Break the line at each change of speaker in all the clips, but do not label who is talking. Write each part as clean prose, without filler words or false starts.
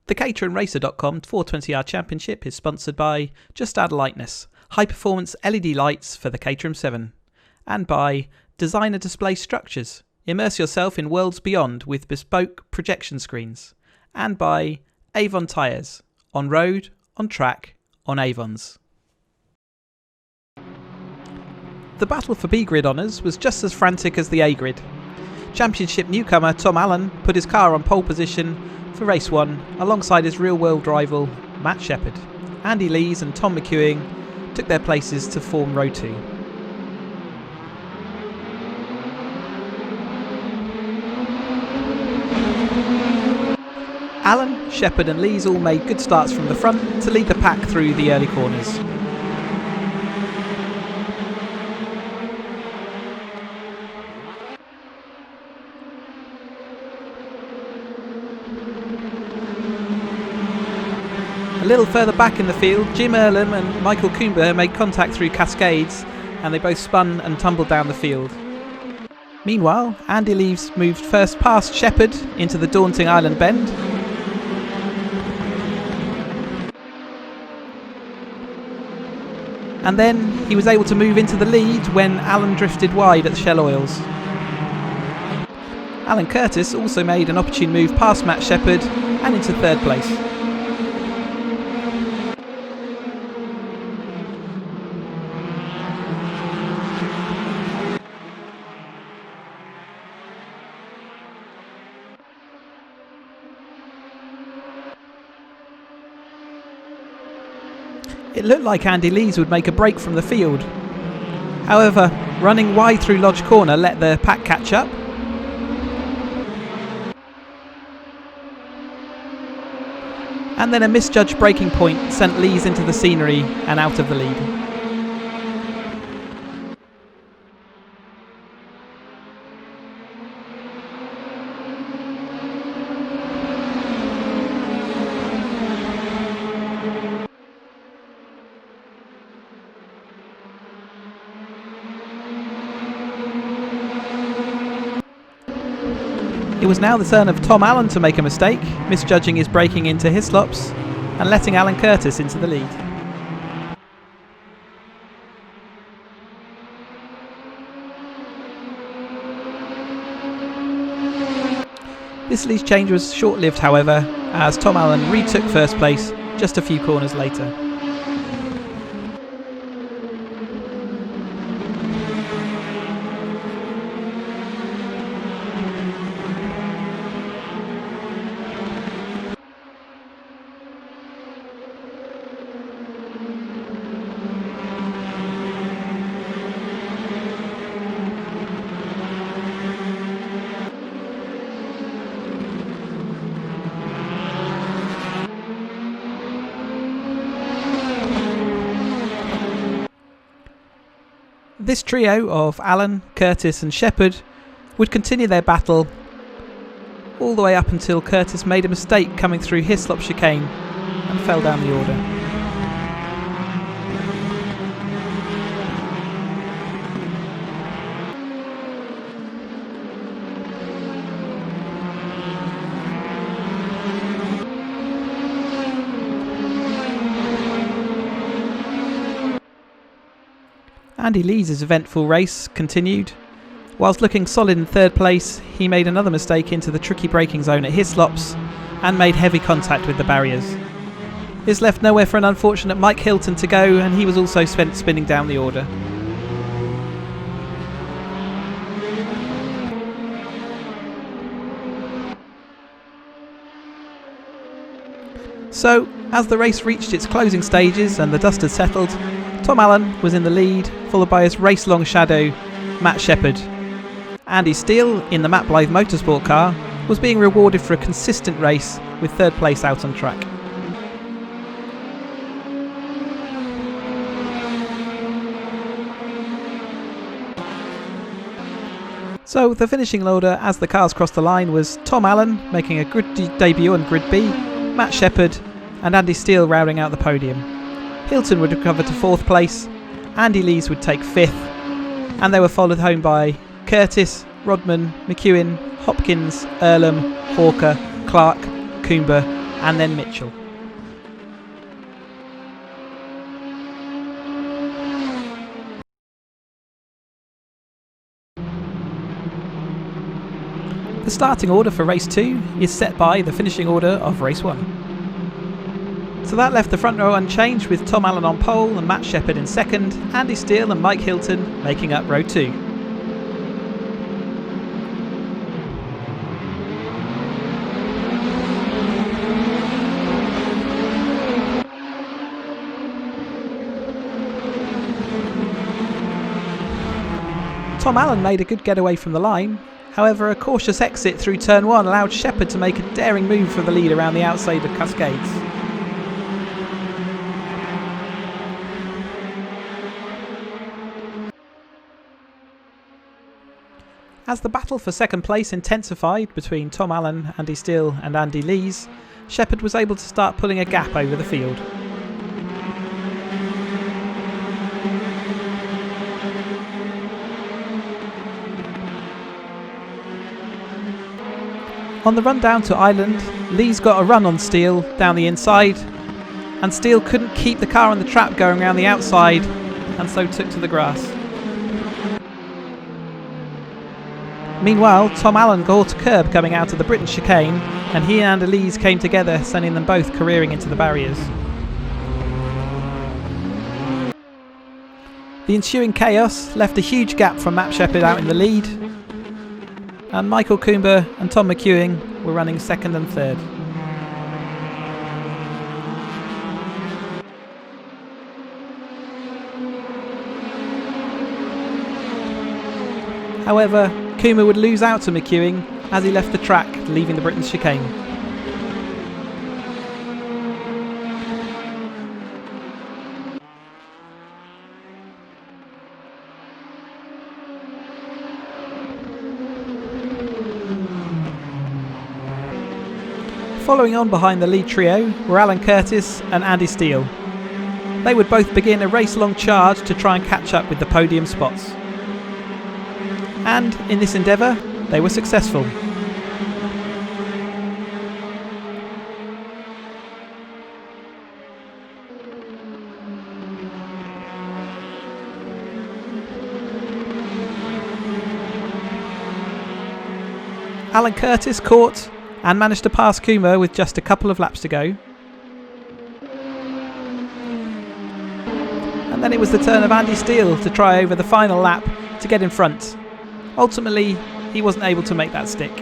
The caterhamracer.com 420R Championship is sponsored by just Add Lightness, high-performance LED lights for the Caterham 7, and by Designer Display Structures. Immerse yourself in worlds beyond with bespoke projection screens, and by Avon Tyres, on road, on track, on Avons. The battle for B-Grid honours was just as frantic as the A-Grid. Championship newcomer Tom Allen put his car on pole position for race 1 alongside his real-world rival Matt Shepherd. Andy Lees and Tom McEwing took their places to form row 2. Allen, Shepherd and Lees all made good starts from the front to lead the pack through the early corners. A little further back in the field, Jim Earlham and Michael Coomber made contact through cascades and they both spun and tumbled down the field. Meanwhile, Andy Lees moved first past Shepherd into the daunting Island Bend. And then he was able to move into the lead when Allen drifted wide at Shell Oils. Alan Curtis also made an opportune move past Matt Shepherd and into third place. It looked like Andy Lees would make a break from the field. However, running wide through Lodge Corner let the pack catch up. And then a misjudged braking point sent Lees into the scenery and out of the lead. It was now the turn of Tom Allen to make a mistake, misjudging his braking into Hislops and letting Alan Curtis into the lead. This lead change was short-lived, however, as Tom Allen retook first place just a few corners later. This trio of Allen, Curtis and Shepherd would continue their battle all the way up until Curtis made a mistake coming through Hislop chicane and fell down the order. Andy Lees' eventful race continued. Whilst looking solid in third place, he made another mistake into the tricky braking zone at Hislops and made heavy contact with the barriers. This left nowhere for an unfortunate Mike Hilton to go, and he was also spinning down the order. So, as the race reached its closing stages and the dust had settled, Tom Allen was in the lead, followed by his race-long shadow, Matt Shepherd. Andy Steele, in the Matt Blythe Motorsport car, was being rewarded for a consistent race with third place out on track. So the finishing order as the cars crossed the line was Tom Allen making a good debut on Grid B, Matt Shepherd and Andy Steele rounding out the podium. Hilton would recover to 4th place, Andy Lees would take 5th, and they were followed home by Curtis, Rodman, McEwen, Hopkins, Earlham, Hawker, Clark, Coomber and then Mitchell. The starting order for race 2 is set by the finishing order of race 1. So that left the front row unchanged, with Tom Allen on pole and Matt Shepherd in second, Andy Steele and Mike Hilton making up row 2. Tom Allen made a good getaway from the line. However, a cautious exit through turn 1 allowed Shepherd to make a daring move for the lead around the outside of Cascades. As the battle for second place intensified between Tom Allen, Andy Steele and Andy Lees, Shepherd was able to start pulling a gap over the field. On the run down to Island, Lees got a run on Steele down the inside, and Steele couldn't keep the car on the trap going around the outside, and so took to the grass. Meanwhile, Tom Allen caught a curb coming out of the Britain chicane, and he and Andy Lees came together, sending them both careering into the barriers. The ensuing chaos left a huge gap from Matt Shepherd out in the lead, and Michael Coomber and Tom McEwing were running second and third. However, Coomber would lose out to McEwing as he left the track, leaving the Britain's chicane. Following on behind the lead trio were Alan Curtis and Andy Steele. They would both begin a race-long charge to try and catch up with the podium spots. And in this endeavour, they were successful. Alan Curtis caught and managed to pass Coomber with just a couple of laps to go. And then it was the turn of Andy Steele to try over the final lap to get in front. Ultimately, he wasn't able to make that stick.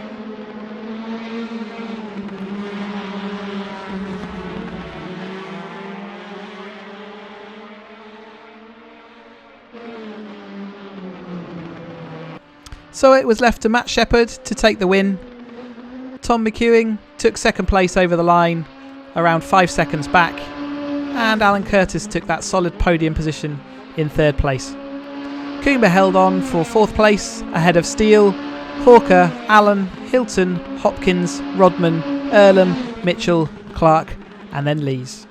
So it was left to Matt Shepherd to take the win. Tom McEwing took second place over the line, around 5 seconds back, and Alan Curtis took that solid podium position in third place. Coomber held on for fourth place ahead of Steele, Hawker, Allen, Hilton, Hopkins, Rodman, Earlham, Mitchell, Clark and then Lees.